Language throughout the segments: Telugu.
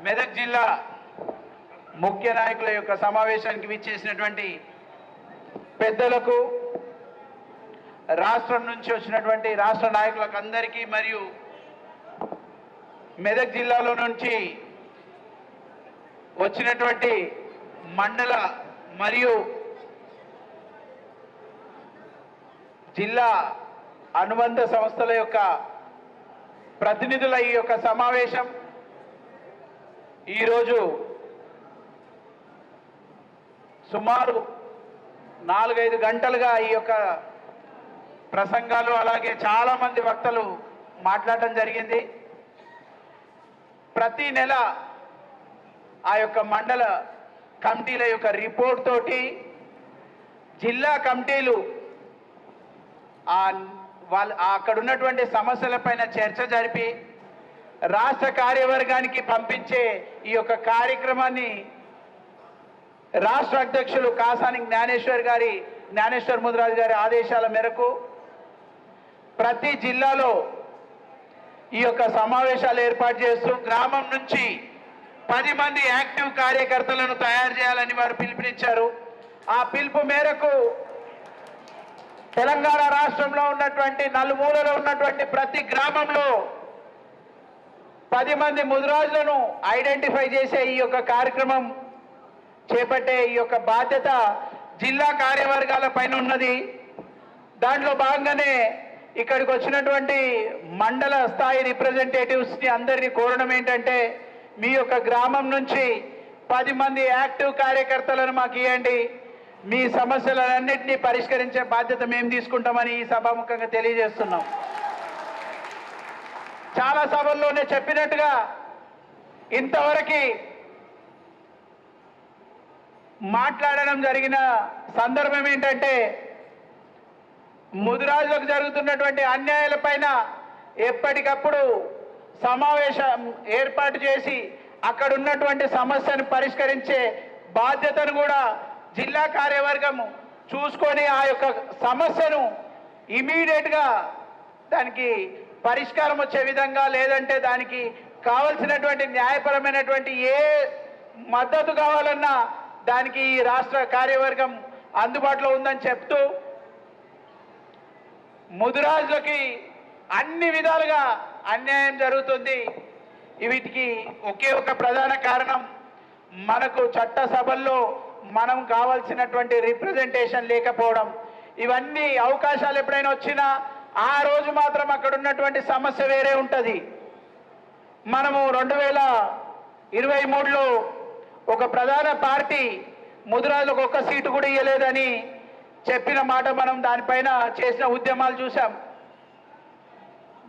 మెదక్ జిల్లా ముఖ్య నాయకుల యొక్క సమావేశానికి విచ్చేసినటువంటి పెద్దలకు, రాష్ట్రం నుంచి వచ్చినటువంటి రాష్ట్ర నాయకులకు అందరికీ, మరియు మెదక్ జిల్లాలో నుంచి వచ్చినటువంటి మండల మరియు జిల్లా అనుబంధ సంస్థల యొక్క ప్రతినిధుల ఈ యొక్క సమావేశం ఈరోజు సుమారు 4-5 గంటలుగా ఈ యొక్క ప్రసంగాలు, అలాగే చాలామంది వక్తలు మాట్లాడటం జరిగింది. ప్రతి నెల ఆ యొక్క మండల కమిటీల యొక్క రిపోర్ట్ తోటి జిల్లా కమిటీలు అక్కడ ఉన్నటువంటి సమస్యలపైన చర్చ జరిపి రాష్ట్ర కార్యవర్గానికి పంపించే ఈ యొక్క కార్యక్రమాన్ని రాష్ట్ర అధ్యక్షులు కాసాని జ్ఞానేశ్వర్ ముదిరాజు గారి ఆదేశాల మేరకు ప్రతి జిల్లాలో ఈ యొక్క సమావేశాలు ఏర్పాటు చేస్తూ గ్రామం నుంచి 10 మంది యాక్టివ్ కార్యకర్తలను తయారు చేయాలని వారు పిలుపునిచ్చారు. ఆ పిలుపు మేరకు తెలంగాణ రాష్ట్రంలో ఉన్నటువంటి నలుమూలలో ఉన్నటువంటి ప్రతి గ్రామంలో 10 మంది ముదిరాజులను ఐడెంటిఫై చేసే ఈ యొక్క కార్యక్రమం చేపట్టే ఈ యొక్క బాధ్యత జిల్లా కార్యవర్గాల పైన ఉన్నది. దాంట్లో భాగంగానే ఇక్కడికి వచ్చినటువంటి మండల స్థాయి రిప్రజెంటేటివ్స్ని అందరినీ కోరడం ఏంటంటే, మీ యొక్క గ్రామం నుంచి 10 మంది యాక్టివ్ కార్యకర్తలను మాకు ఇవ్వండి, మీ సమస్యలన్నింటినీ పరిష్కరించే బాధ్యత మేము తీసుకుంటామని ఈ సభాముఖంగా తెలియజేస్తున్నాం. చాలా సభల్లోనే చెప్పినట్టుగా ఇంతవరకు మాట్లాడడం జరిగిన సందర్భం ఏంటంటే, ముదిరాజులకు జరుగుతున్నటువంటి అన్యాయాలపైన ఎప్పటికప్పుడు సమావేశం ఏర్పాటు చేసి అక్కడ ఉన్నటువంటి సమస్యను పరిష్కరించే బాధ్యతను కూడా జిల్లా కార్యవర్గం చూసుకొని ఆ యొక్క సమస్యను ఇమీడియట్గా దానికి పరిష్కారం వచ్చే విధంగా, లేదంటే దానికి కావలసినటువంటి న్యాయపరమైనటువంటి ఏ మద్దతు కావాలన్నా దానికి ఈ రాష్ట్ర కార్యవర్గం అందుబాటులో ఉందని చెప్తూ, ముదిరాజులకి అన్ని విధాలుగా అన్యాయం జరుగుతుంది. వీటికి ఒకే ఒక ప్రధాన కారణం, మనకు చట్టసభల్లో మనం కావాల్సినటువంటి రిప్రజెంటేషన్ లేకపోవడం. ఇవన్నీ అవకాశాలు ఎప్పుడైనా వచ్చినా ఆ రోజు మాత్రం అక్కడ ఉన్నటువంటి సమస్య వేరే ఉంటుంది. మనము 2023లో ఒక ప్రధాన పార్టీ ముదిరాజులకు ఒక్క సీటు కూడా ఇవ్వలేదని చెప్పిన మాట మనం దానిపైన చేసిన ఉద్యమాలు చూసాం.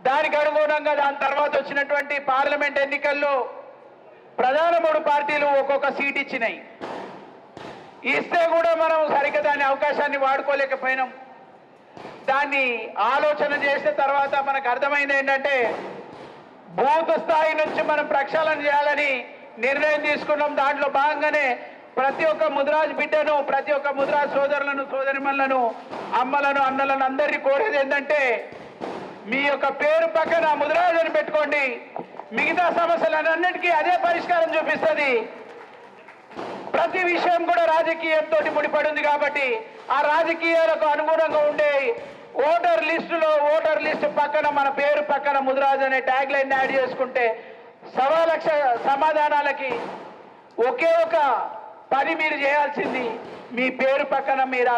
దానికి అనుగుణంగా దాని తర్వాత వచ్చినటువంటి పార్లమెంట్ ఎన్నికల్లో ప్రధాన 3 పార్టీలు ఒక్కొక్క సీట్ ఇచ్చినాయి. ఇస్తే కూడా మనం సరిగ్గా దాని అవకాశాన్ని వాడుకోలేకపోయినాం. దాన్ని ఆలోచన చేసిన తర్వాత మనకు అర్థమైంది ఏంటంటే, బూత్ స్థాయి నుంచి మనం ప్రక్షాళన చేయాలని నిర్ణయం తీసుకున్నాం. దాంట్లో భాగంగానే ప్రతి ఒక్క ముదిరాజు బిడ్డను, ప్రతి ఒక్క ముదిరాజు సోదరులను, సోదరిమణులను, అమ్మలను, అన్నలను అందరినీ కోరేది ఏంటంటే, మీ యొక్క పేరు పక్కన ముదిరాజు అని పెట్టుకోండి. మిగతా సమస్యలన్నిటికీ అదే పరిష్కారం చూపిస్తుంది. ప్రతి విషయం కూడా రాజకీయంతో ముడిపడి ఉంది కాబట్టి ఆ రాజకీయాలకు అనుగుణంగా ఉండే ఓటర్ లిస్టు పక్కన మన పేరు పక్కన ముదిరాజు అనే ట్యాగ్ లైన్ యాడ్ చేసుకుంటే 1,00,000 సమాధానాలకి ఒకే ఒక పని మీరు చేయాల్సింది, మీ పేరు పక్కన మీరు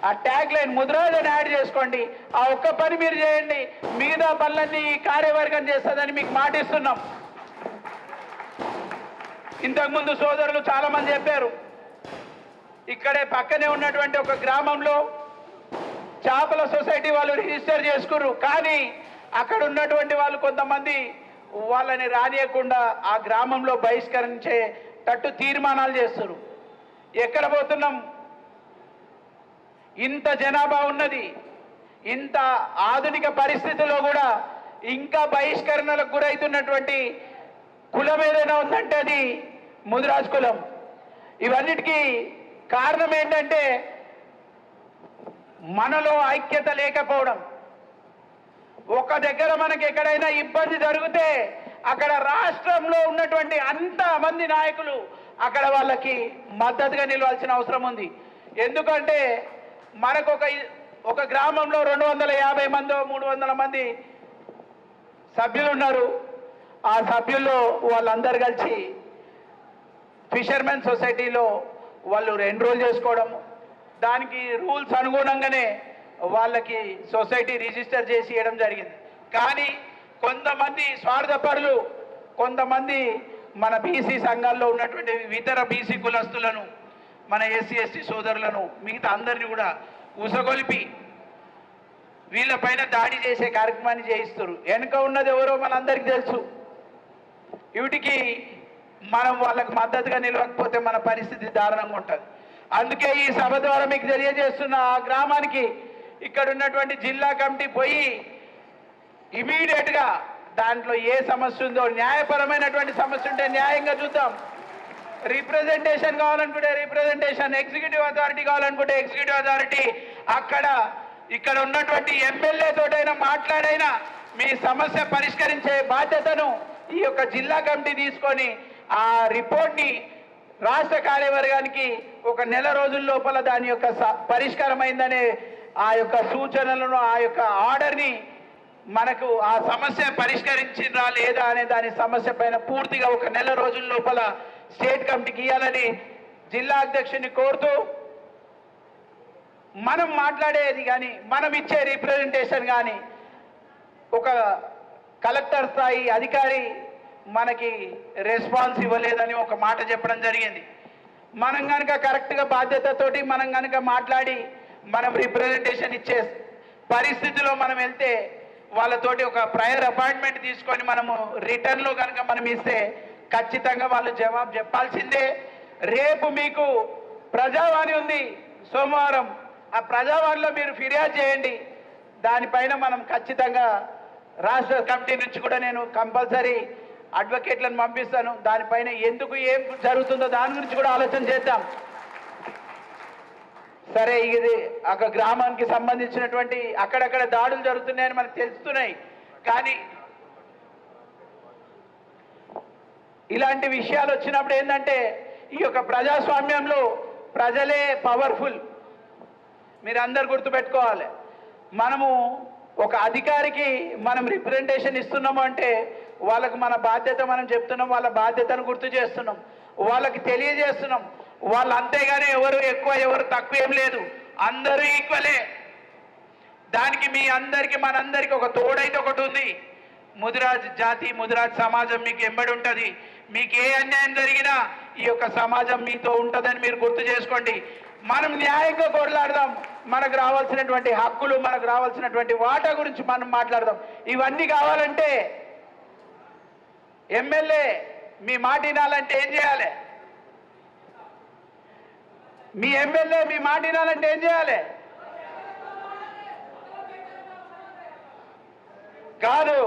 ఆ ట్యాగ్ లైన్ ముదిరాజు అని యాడ్ చేసుకోండి. ఆ ఒక్క పని మీరు చేయండి, మిగతా పనులన్నీ ఈ కార్యవర్గం చేస్తుందని మీకు మాటిస్తున్నాం. ఇంతకుముందు సోదరులు చాలా మంది చెప్పారు, ఇక్కడే పక్కనే ఉన్నటువంటి ఒక గ్రామంలో చేపల సొసైటీ వాళ్ళు రిజిస్టర్ చేసుకున్నారు. కానీ అక్కడ ఉన్నటువంటి వాళ్ళు కొంతమంది వాళ్ళని రానియకుండా ఆ గ్రామంలో బహిష్కరించేటట్టు తీర్మానాలు చేస్తారు. ఎక్కడ పోతున్నాం? ఇంత జనాభా ఉన్నది, ఇంత ఆధునిక పరిస్థితుల్లో కూడా ఇంకా బహిష్కరణలకు గురవుతున్నటువంటి కులం ఏదైనా ఉందంటే అది ముదిరాజు కులం. ఇవన్నిటికీ కారణం ఏంటంటే మనలో ఐక్యత లేకపోవడం. ఒక దగ్గర మనకి ఎక్కడైనా ఇబ్బంది జరిగితే అక్కడ రాష్ట్రంలో ఉన్నటువంటి అంతమంది నాయకులు అక్కడ వాళ్ళకి మద్దతుగా నిలవాల్సిన అవసరం ఉంది. ఎందుకంటే మనకు ఒక గ్రామంలో 250 మందో 300 మంది సభ్యులు ఉన్నారు. ఆ సభ్యుల్లో వాళ్ళందరూ కలిసి ఫిషర్మెన్ సొసైటీలో వాళ్ళు ఎన్రోల్ చేసుకోవడం, దానికి రూల్స్ అనుగుణంగానే వాళ్ళకి సొసైటీ రిజిస్టర్ చేసి ఇవ్వడం జరిగింది. కానీ కొంతమంది స్వార్థపరులు, కొంతమంది మన బీసీ సంఘాల్లో ఉన్నటువంటి ఇతర బీసీ కులస్తులను, మన ఎస్సీ ఎస్టీ సోదరులను, మిగతా అందరినీ కూడా ఉసగొలిపి వీళ్ళపైన దాడి చేసే కార్యక్రమాన్ని చేయిస్తారు. వెనుక ఉన్నది ఎవరో మనందరికీ తెలుసు. వీటికి మనం వాళ్ళకి మద్దతుగా నిలవకపోతే మన పరిస్థితి దారుణంగా ఉంటుంది. అందుకే ఈ సభ ద్వారా మీకు తెలియజేస్తున్న ఆ గ్రామానికి ఇక్కడ ఉన్నటువంటి జిల్లా కమిటీ పోయి ఇమీడియట్గా దాంట్లో ఏ సమస్య ఉందో, న్యాయపరమైనటువంటి సమస్య ఉంటే న్యాయంగా చూద్దాం. రిప్రజెంటేషన్ కావాలనుకుంటే రిప్రజెంటేషన్, ఎగ్జిక్యూటివ్ అథారిటీ కావాలనుకుంటే ఎగ్జిక్యూటివ్ అథారిటీ, ఇక్కడ ఉన్నటువంటి ఎమ్మెల్యే తోటైనా మాట్లాడైనా మీ సమస్య పరిష్కరించే బాధ్యతను ఈ యొక్క జిల్లా కమిటీ తీసుకొని ఆ రిపోర్ట్ని రాష్ట్ర కార్యవర్గానికి 1 నెల రోజుల లోపల దాని యొక్క పరిష్కారం అయిందనే ఆ యొక్క సూచనలను, ఆ యొక్క ఆర్డర్ని మనకు ఆ సమస్య పరిష్కరించిందా లేదా అనే దాని సమస్య పైన పూర్తిగా 1 నెల రోజుల లోపల స్టేట్ కమిటీకి ఇవ్వాలని జిల్లా అధ్యక్షుని కోరుతూ, మనం మాట్లాడేది కానీ మనం ఇచ్చే రిప్రజెంటేషన్ కానీ ఒక కలెక్టర్ స్థాయి అధికారి మనకి రెస్పాన్స్ ఇవ్వలేదని ఒక మాట చెప్పడం జరిగింది. మనం కనుక కరెక్ట్గా బాధ్యతతోటి మనం కనుక మాట్లాడి మనం రిప్రజెంటేషన్ ఇచ్చే పరిస్థితిలో మనం వెళ్తే వాళ్ళతోటి ఒక ప్రయర్ అపాయింట్మెంట్ తీసుకొని మనము రిటర్న్లో కనుక మనం ఇస్తే ఖచ్చితంగా వాళ్ళు జవాబు చెప్పాల్సిందే. రేపు మీకు ప్రజావాణి ఉంది సోమవారం, ఆ ప్రజావాణిలో మీరు ఫిర్యాదు చేయండి. దానిపైన మనం ఖచ్చితంగా రాష్ట్ర కమిటీ నుంచి కూడా నేను కంపల్సరీ అడ్వకేట్లను పంపిస్తాను. దానిపైన ఎందుకు ఏం జరుగుతుందో దాని గురించి కూడా ఆలోచన చేద్దాం. సరే, ఇది ఒక గ్రామానికి సంబంధించినటువంటి అక్కడక్కడ దాడులు జరుగుతున్నాయని మనకు తెలుస్తున్నాయి. కానీ ఇలాంటి విషయాలు వచ్చినప్పుడు ఏంటంటే ఈ యొక్క ప్రజాస్వామ్యంలో ప్రజలే పవర్ఫుల్. మీరు అందరు గుర్తుపెట్టుకోవాలి. మనము ఒక అధికారికి మనం రిప్రజెంటేషన్ ఇస్తున్నాము అంటే వాళ్ళకి మన బాధ్యత మనం చెప్తున్నాం, వాళ్ళ బాధ్యతను గుర్తు చేస్తున్నాం, వాళ్ళకి తెలియజేస్తున్నాం. వాళ్ళు అంతేగాని ఎవరు ఎక్కువ ఎవరు తక్కువ ఏం లేదు, అందరూ ఈక్వలే. దానికి మీ అందరికీ మనందరికీ ఒక తోడైతే ఒకటి ఉంది. ముదిరాజ్ జాతి, ముదిరాజ్ సమాజం మీకు ఎంబడి ఉంటుంది. మీకు ఏ అన్యాయం జరిగినా ఈ యొక్క సమాజం మీతో ఉంటుందని మీరు గుర్తు చేసుకోండి. మనం న్యాయంగా కొట్లాడదాం. మనకు రావాల్సినటువంటి హక్కులు, మనకు రావాల్సినటువంటి వాటా గురించి మనం మాట్లాడదాం. ఇవన్నీ కావాలంటే ఎమ్మెల్యే మీ మాట వినాలంటే ఏం చేయాలి? మీ ఎమ్మెల్యే మీ మాట వినాలంటే ఏం చేయాలి? కాదు,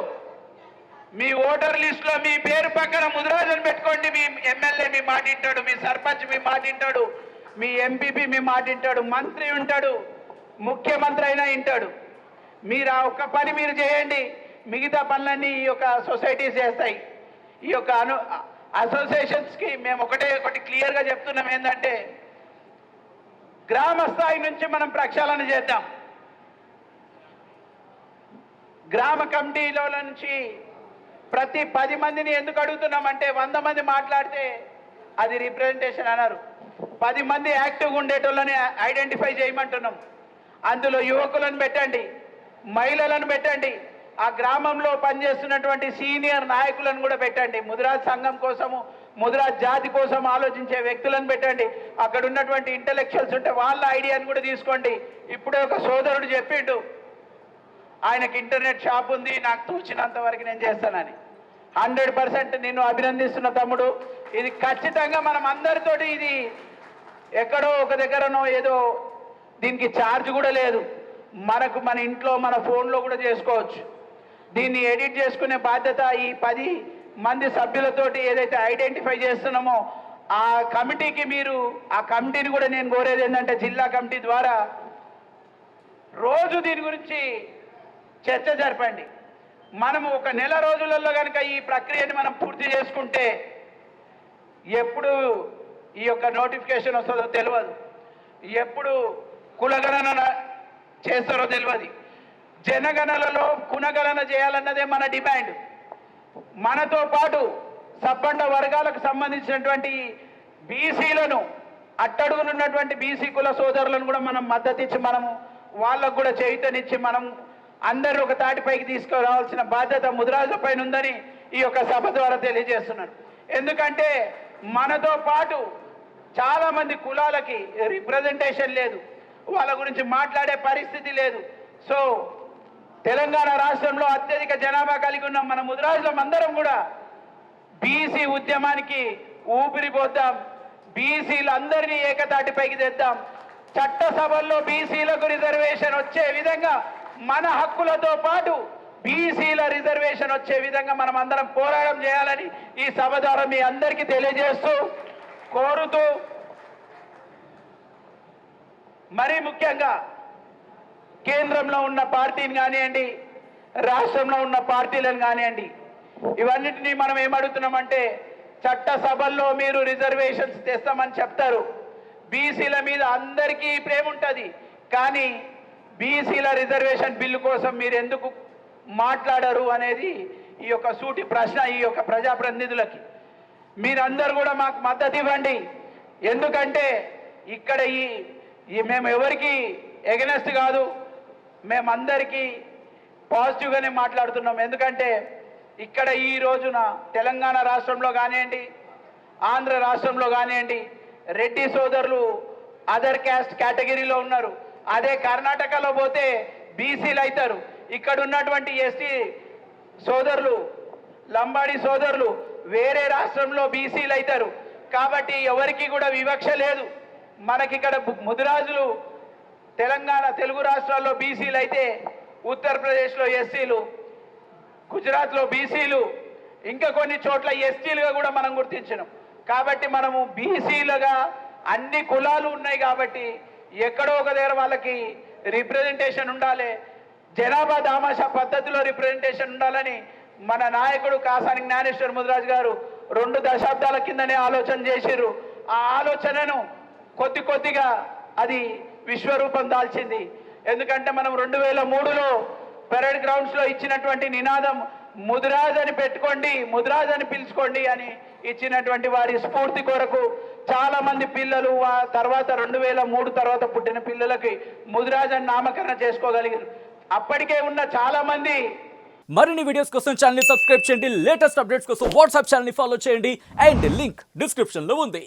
మీ ఓటర్ లిస్టులో మీ పేరు పక్కన ముదిరాజుని పెట్టుకోండి. మీ ఎమ్మెల్యే మీ మాట వింటాడు, మీ సర్పంచ్ మీ మాట వింటాడు, మీ ఎంపీపీ మీ మాట వింటాడు, మంత్రి ఉంటాడు, ముఖ్యమంత్రి అయినా వింటాడు. మీరు ఆ ఒక్క పని మీరు చేయండి, మిగతా పనులన్నీ ఈ యొక్క సొసైటీస్ చేస్తాయి. ఈ యొక్క అసోసియేషన్స్కి మేము ఒకటి క్లియర్గా చెప్తున్నాం, ఏంటంటే గ్రామ స్థాయి నుంచి మనం ప్రక్షాళన చేద్దాం. గ్రామ కమిటీలో నుంచి ప్రతి 10 మందిని ఎందుకు అడుగుతున్నామంటే 100 మంది మాట్లాడితే అది రిప్రజెంటేషన్ అన్నారు. 10 మంది యాక్టివ్గా ఉండేటోళ్ళని ఐడెంటిఫై చేయమంటున్నాం. అందులో యువకులను పెట్టండి, మహిళలను పెట్టండి, ఆ గ్రామంలో పనిచేస్తున్నటువంటి సీనియర్ నాయకులను కూడా పెట్టండి. ముదిరాజ్ సంఘం కోసము, ముదిరాజ్ జాతి కోసం ఆలోచించే వ్యక్తులను పెట్టండి. అక్కడ ఉన్నటువంటి ఇంటలెక్చువల్స్ ఉంటే వాళ్ళ ఐడియాని కూడా తీసుకోండి. ఇప్పుడే ఒక సోదరుడు చెప్పిండు, ఆయనకి ఇంటర్నెట్ షాప్ ఉంది, నాకు తోచినంత వరకు నేను చేస్తానని. 100% నిన్ను అభినందిస్తున్న తమ్ముడు. ఇది ఖచ్చితంగా మనం అందరితోటి, ఇది ఎక్కడో ఒక దగ్గరనో ఏదో దీనికి ఛార్జ్ కూడా లేదు. మనకు మన ఇంట్లో మన ఫోన్లో కూడా చేసుకోవచ్చు. దీన్ని ఎడిట్ చేసుకునే బాధ్యత ఈ 10 మంది సభ్యులతోటి ఏదైతే ఐడెంటిఫై చేస్తున్నామో ఆ కమిటీకి, మీరు ఆ కమిటీని కూడా నేను కోరేది ఏంటంటే జిల్లా కమిటీ ద్వారా రోజు దీని గురించి చర్చ జరపండి. మనము ఒక నెల రోజులలో కనుక ఈ ప్రక్రియని మనం పూర్తి చేసుకుంటే ఎప్పుడు ఈ యొక్క నోటిఫికేషన్ వస్తుందో తెలియదు, ఎప్పుడు కులగణన చేస్తారో తెలియదు. జనగణనలో కులగణన చేయాలన్నదే మన డిమాండ్. మనతో పాటు సబ్బండ వర్గాలకు సంబంధించినటువంటి బీసీలను, అట్టడుగునున్నటువంటి బీసీ కుల సోదరులను కూడా మనం మద్దతు ఇచ్చి మనము వాళ్ళకు కూడా చైతన్యనిచ్చి మనం అందరూ ఒక తాటిపైకి తీసుకురావాల్సిన బాధ్యత ముదిరాజుల పైన ఉందని ఈ యొక్క సభ ద్వారా తెలియజేస్తున్నారు. ఎందుకంటే మనతో పాటు చాలా మంది కులాలకి రిప్రజెంటేషన్ లేదు, వాళ్ళ గురించి మాట్లాడే పరిస్థితి లేదు. సో తెలంగాణ రాష్ట్రంలో అత్యధిక జనాభా కలిగి ఉన్న మన ముదిరాజులం అందరం కూడా బీసీ ఉద్యమానికి ఊపిరి పోద్దాం, బీసీలందరినీ ఏకతాటిపైకి తెద్దాం. చట్టసభల్లో బీసీలకు రిజర్వేషన్ వచ్చే విధంగా, మన హక్కులతో పాటు బీసీల రిజర్వేషన్ వచ్చే విధంగా మనం అందరం పోరాటం చేయాలని ఈ సభ ద్వారా మీ అందరికీ తెలియజేస్తూ కోరుతూ, మరీ ముఖ్యంగా కేంద్రంలో ఉన్న పార్టీని కానివ్వండి, రాష్ట్రంలో ఉన్న పార్టీలను కానివ్వండి, ఇవన్నిటినీ మనం ఏమడుగుతున్నామంటే చట్టసభల్లో మీరు రిజర్వేషన్స్ తెస్తామని చెప్తారు. బీసీల మీద అందరికీ ప్రేమ ఉంటుంది, కానీ బీసీల రిజర్వేషన్ బిల్లు కోసం మీరు ఎందుకు మాట్లాడరు అనేది ఈ యొక్క సూటి ప్రశ్న ఈ యొక్క ప్రజాప్రతినిధులకి. మీరందరూ కూడా మాకు మద్దతు ఇవ్వండి. ఎందుకంటే ఇక్కడ మేము ఎవరికి ఎగనెస్ట్ కాదు, మేమందరికీ పాజిటివ్గానే మాట్లాడుతున్నాం. ఎందుకంటే ఇక్కడ ఈ రోజున తెలంగాణ రాష్ట్రంలో కానివ్వండి, ఆంధ్ర రాష్ట్రంలో కానివ్వండి, రెడ్డి సోదరులు అదర్ క్యాస్ట్ కేటగిరీలో ఉన్నారు. అదే కర్ణాటకలో పోతే బీసీలు అవుతారు. ఇక్కడ ఉన్నటువంటి ఎస్టీ సోదరులు, లంబాడి సోదరులు వేరే రాష్ట్రంలో బీసీలు అవుతారు. కాబట్టి ఎవరికి కూడా వివక్ష లేదు. మనకిక్కడ ముదిరాజులు తెలంగాణ తెలుగు రాష్ట్రాల్లో బీసీలు అయితే, ఉత్తరప్రదేశ్లో ఎస్సీలు, గుజరాత్లో బీసీలు, ఇంకా కొన్ని చోట్ల ఎస్టీలుగా కూడా మనం గుర్తించినాం. కాబట్టి మనము బీసీలుగా అన్ని కులాలు ఉన్నాయి కాబట్టి ఎక్కడో ఒక దగ్గర వాళ్ళకి రిప్రజెంటేషన్ ఉండాలి, జనాభా దామాషా పద్ధతిలో రిప్రజెంటేషన్ ఉండాలని మన నాయకుడు కాసాని జ్ఞానేశ్వర్ ముదిరాజు గారు 2 దశాబ్దాల కిందనే ఆలోచన చేసిర్రు. ఆ ఆలోచనను కొద్ది కొద్దిగా అది విశ్వరూపం దాల్చింది. ఎందుకంటే మనం 2003లో పెరేడ్ గ్రౌండ్స్లో ఇచ్చినటువంటి నినాదం ముదిరాజ్ అని పెట్టుకోండి, ముదిరాజ్ అని పిలుచుకోండి అని ఇచ్చినటువంటి వారి స్ఫూర్తి కొరకు చాలా మంది పిల్లలు ఆ తర్వాత 2003 తర్వాత పుట్టిన పిల్లలకి ముదిరాజ్ అని నామకరణ చేసుకోగలిగారు. అప్పటికే ఉన్న చాలా మంది. మరిన్ని వీడియోస్ కోసం ఛానల్ ని సబ్స్క్రైబ్ చేయండి, లేటెస్ట్ అప్డేట్స్ కోసం వాట్సాప్ ఛానల్ ని ఫాలో చేయండి అండ్ లింక్ డిస్క్రిప్షన్ లో ఉంది.